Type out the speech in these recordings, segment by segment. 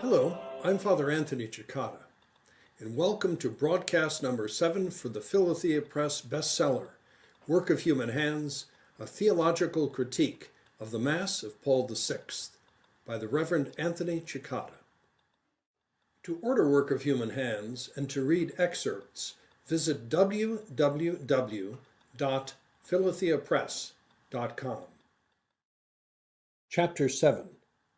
Hello, I'm Father Anthony Cekada, and welcome to broadcast number 7 for the Philothea Press bestseller, Work of Human Hands, A Theological Critique of the Mass of Paul VI, by the Reverend Anthony Cekada. To order Work of Human Hands and to read excerpts, visit www.philotheapress.com. Chapter 7,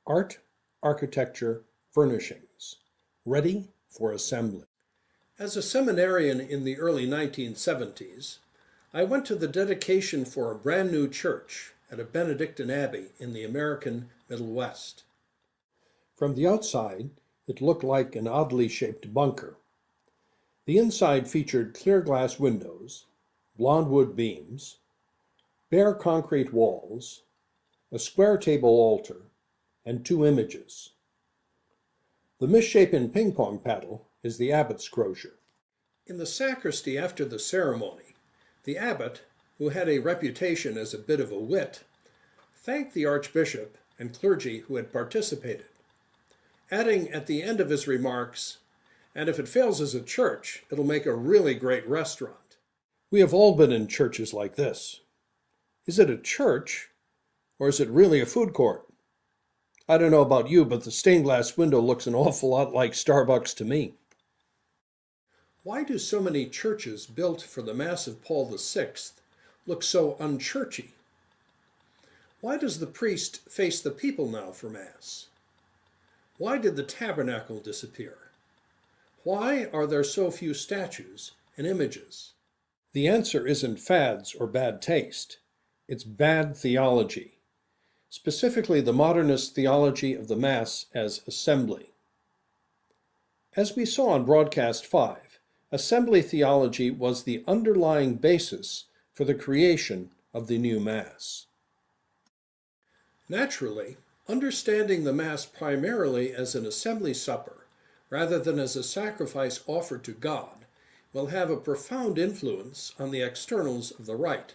Art, Architecture, Furnishings, Ready for Assembly. As a seminarian in the early 1970s, I went to the dedication for a brand new church at a Benedictine abbey in the American Middle West. From the outside, it looked like an oddly shaped bunker. The inside featured clear glass windows, blond wood beams, bare concrete walls, a square table altar, and 2 images. The misshapen ping-pong paddle is the abbot's crozier. In the sacristy after the ceremony, the abbot, who had a reputation as a bit of a wit, thanked the archbishop and clergy who had participated, adding at the end of his remarks, "And if it fails as a church, it'll make a really great restaurant." We have all been in churches like this. Is it a church, or is it really a food court? I don't know about you, but the stained glass window looks an awful lot like Starbucks to me. Why do so many churches built for the Mass of Paul VI look so unchurchy? Why does the priest face the people now for Mass? Why did the tabernacle disappear? Why are there so few statues and images? The answer isn't fads or bad taste. It's bad theology. Specifically the modernist theology of the Mass as assembly. As we saw on broadcast 5, assembly theology was the underlying basis for the creation of the new Mass. Naturally, understanding the Mass primarily as an assembly supper, rather than as a sacrifice offered to God, will have a profound influence on the externals of the rite.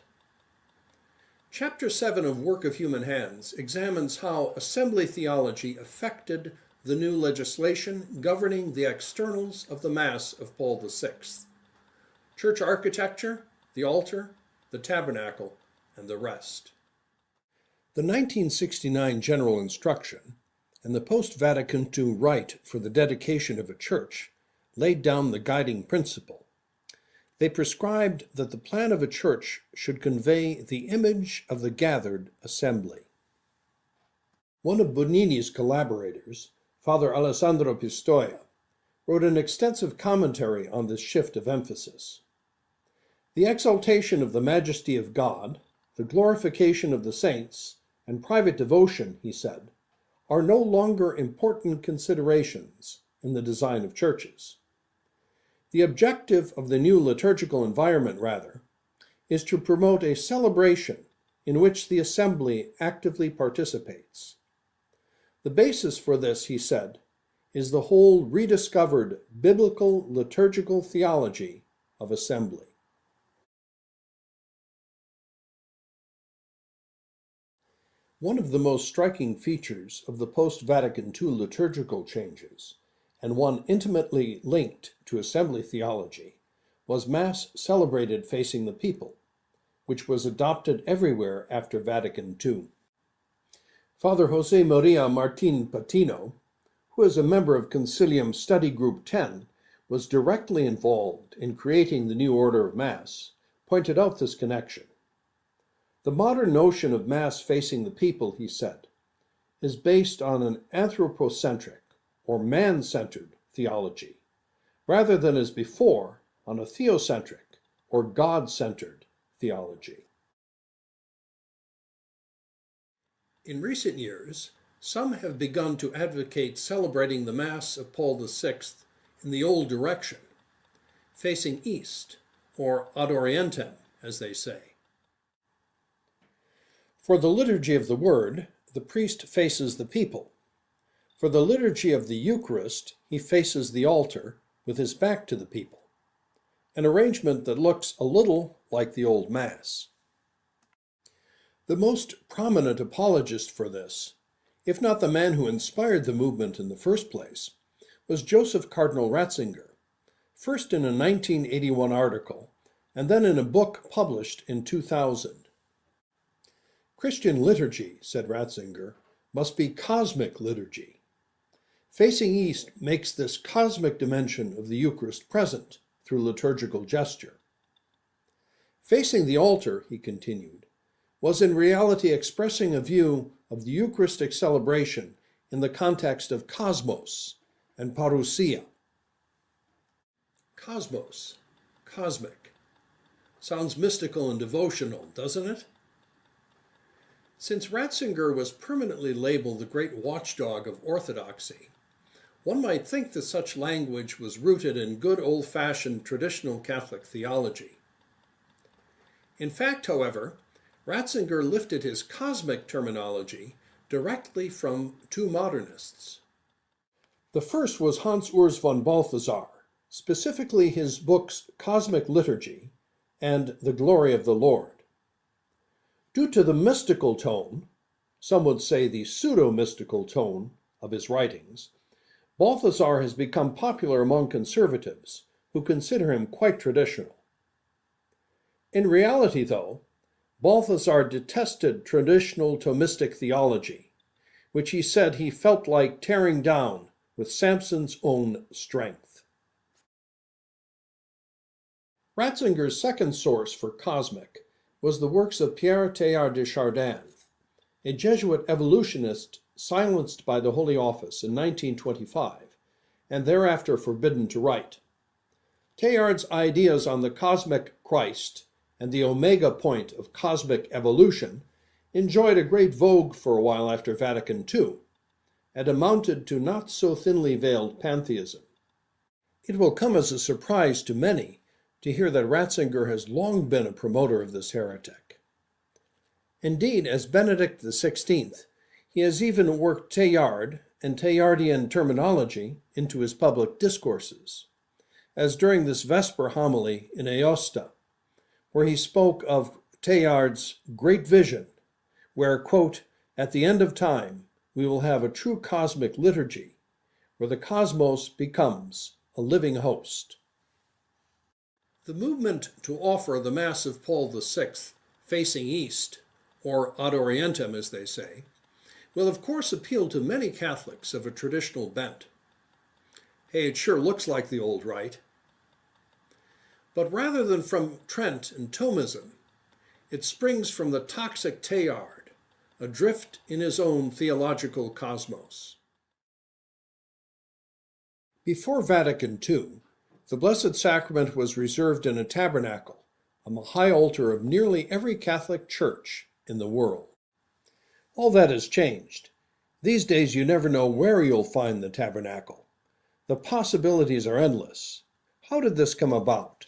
Chapter 7 of Work of Human Hands examines how assembly theology affected the new legislation governing the externals of the Mass of Paul VI: church architecture, the altar, the tabernacle, and the rest. The 1969 General Instruction and the post-Vatican II Rite for the dedication of a church laid down the guiding principle. They prescribed that the plan of a church should convey the image of the gathered assembly. One of Bonini's collaborators, Father Alessandro Pistoia, wrote an extensive commentary on this shift of emphasis. The exaltation of the majesty of God, the glorification of the saints, and private devotion, he said, are no longer important considerations in the design of churches. The objective of the new liturgical environment, rather, is to promote a celebration in which the assembly actively participates. The basis for this, he said, is the whole rediscovered biblical liturgical theology of assembly. One of the most striking features of the post-Vatican II liturgical changes, and one intimately linked to assembly theology, was Mass celebrated facing the people, which was adopted everywhere after Vatican II. Father Jose Maria Martin Patino, who is a member of Concilium Study Group 10, was directly involved in creating the new order of Mass, pointed out this connection. The modern notion of Mass facing the people, he said, is based on an anthropocentric, or man-centered theology, rather than as before on a theocentric or God-centered theology. In recent years, some have begun to advocate celebrating the Mass of Paul VI in the old direction, facing east, or ad orientem, as they say. For the liturgy of the Word, the priest faces the people. For the liturgy of the Eucharist, he faces the altar with his back to the people, an arrangement that looks a little like the old Mass. The most prominent apologist for this if not the man who inspired the movement in the first place, was Joseph Cardinal Ratzinger, first in a 1981 article, and then in a book published in 2000. Christian liturgy, said Ratzinger, must be cosmic liturgy. Facing east makes this cosmic dimension of the Eucharist present through liturgical gesture. Facing the altar, he continued, was in reality expressing a view of the Eucharistic celebration in the context of cosmos and parousia. Cosmos, cosmic, sounds mystical and devotional, doesn't it? Since Ratzinger was permanently labeled the great watchdog of orthodoxy, one might think that such language was rooted in good old-fashioned traditional Catholic theology. In fact, however, Ratzinger lifted his cosmic terminology directly from two modernists. The first was Hans Urs von Balthasar, specifically his books Cosmic Liturgy and The Glory of the Lord. Due to the mystical tone, some would say the pseudo-mystical tone of his writings, Balthasar has become popular among conservatives who consider him quite traditional. In reality, though, Balthasar detested traditional Thomistic theology, which he said he felt like tearing down with Samson's own strength. Ratzinger's second source for cosmic was the works of Pierre Teilhard de Chardin, a Jesuit evolutionist silenced by the Holy Office in 1925 and thereafter forbidden to write. Teilhard's ideas on the cosmic Christ and the omega point of cosmic evolution enjoyed a great vogue for a while after Vatican II, and amounted to not so thinly veiled pantheism. It will come as a surprise to many to hear that Ratzinger has long been a promoter of this heretic. Indeed, as Benedict XVI, he has even worked Teilhard and Teilhardian terminology into his public discourses, as during this Vesper homily in Aosta, where he spoke of Teilhard's great vision, where, quote, at the end of time, we will have a true cosmic liturgy, where the cosmos becomes a living host. The movement to offer the Mass of Paul VI facing east, or ad orientem as they say, will of course appeal to many Catholics of a traditional bent. Hey, it sure looks like the old rite. But rather than from Trent and Thomism, it springs from the toxic Teilhard, adrift in his own theological cosmos. Before Vatican II, the Blessed Sacrament was reserved in a tabernacle on the high altar of nearly every Catholic church in the world. All that has changed. These days you never know where you'll find the tabernacle. The possibilities are endless. How did this come about?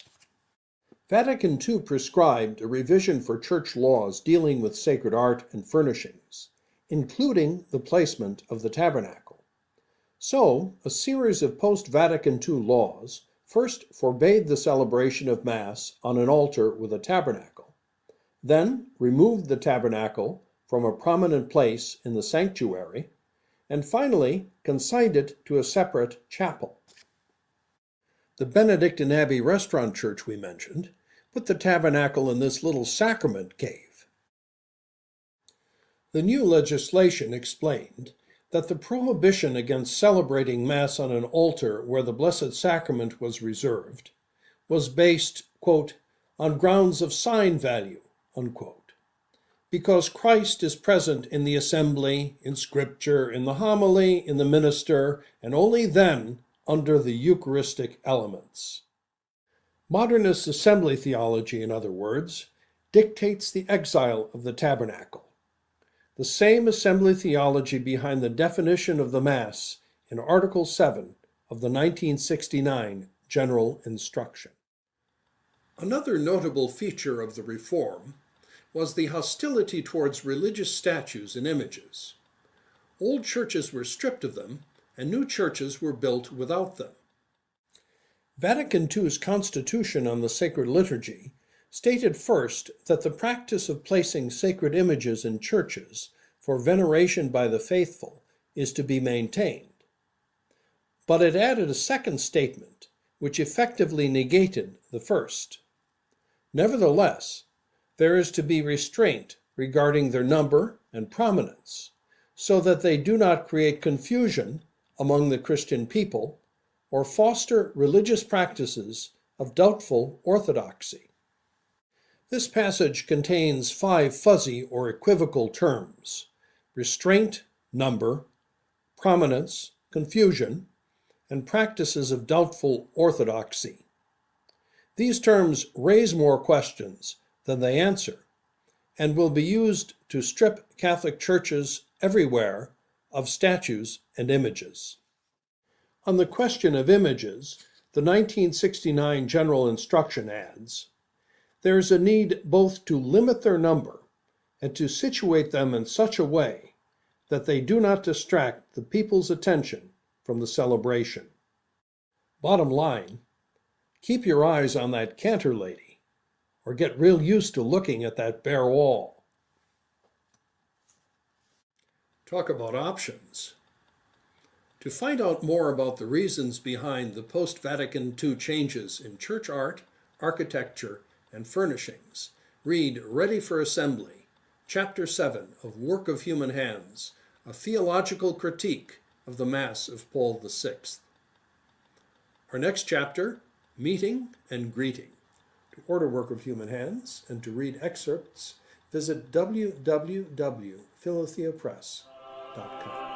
Vatican II prescribed a revision for church laws dealing with sacred art and furnishings, including the placement of the tabernacle. So, a series of post-Vatican II laws first forbade the celebration of Mass on an altar with a tabernacle, then removed the tabernacle from a prominent place in the sanctuary, and finally consigned it to a separate chapel. The Benedictine Abbey restaurant church we mentioned put the tabernacle in this little sacrament cave. The new legislation explained that the prohibition against celebrating Mass on an altar where the Blessed Sacrament was reserved was based, quote, on grounds of sign value, unquote, because Christ is present in the assembly, in Scripture, in the homily, in the minister, and only then under the Eucharistic elements. Modernist assembly theology, in other words, dictates the exile of the tabernacle. The same assembly theology behind the definition of the Mass in Article 7 of the 1969 General Instruction. Another notable feature of the reform was the hostility towards religious statues and images. Old churches were stripped of them, and new churches were built without them. Vatican II's Constitution on the Sacred Liturgy stated first that the practice of placing sacred images in churches for veneration by the faithful is to be maintained. But it added a second statement, which effectively negated the first. Nevertheless, there is to be restraint regarding their number and prominence, so that they do not create confusion among the Christian people or foster religious practices of doubtful orthodoxy. This passage contains 5 fuzzy or equivocal terms: restraint, number, prominence, confusion, and practices of doubtful orthodoxy. These terms raise more questions than they answer, and will be used to strip Catholic churches everywhere of statues and images. On the question of images, the 1969 General Instruction adds, "There is a need both to limit their number and to situate them in such a way that they do not distract the people's attention from the celebration." Bottom line, keep your eyes on that cantor lady, or get real used to looking at that bare wall. Talk about options. To find out more about the reasons behind the post-Vatican II changes in church art, architecture, and furnishings, read Ready for Assembly, Chapter 7 of Work of Human Hands, a theological critique of the Mass of Paul VI. Our next chapter, Meeting and Greeting. To order Work of Human Hands and to read excerpts, visit www.philotheapress.com.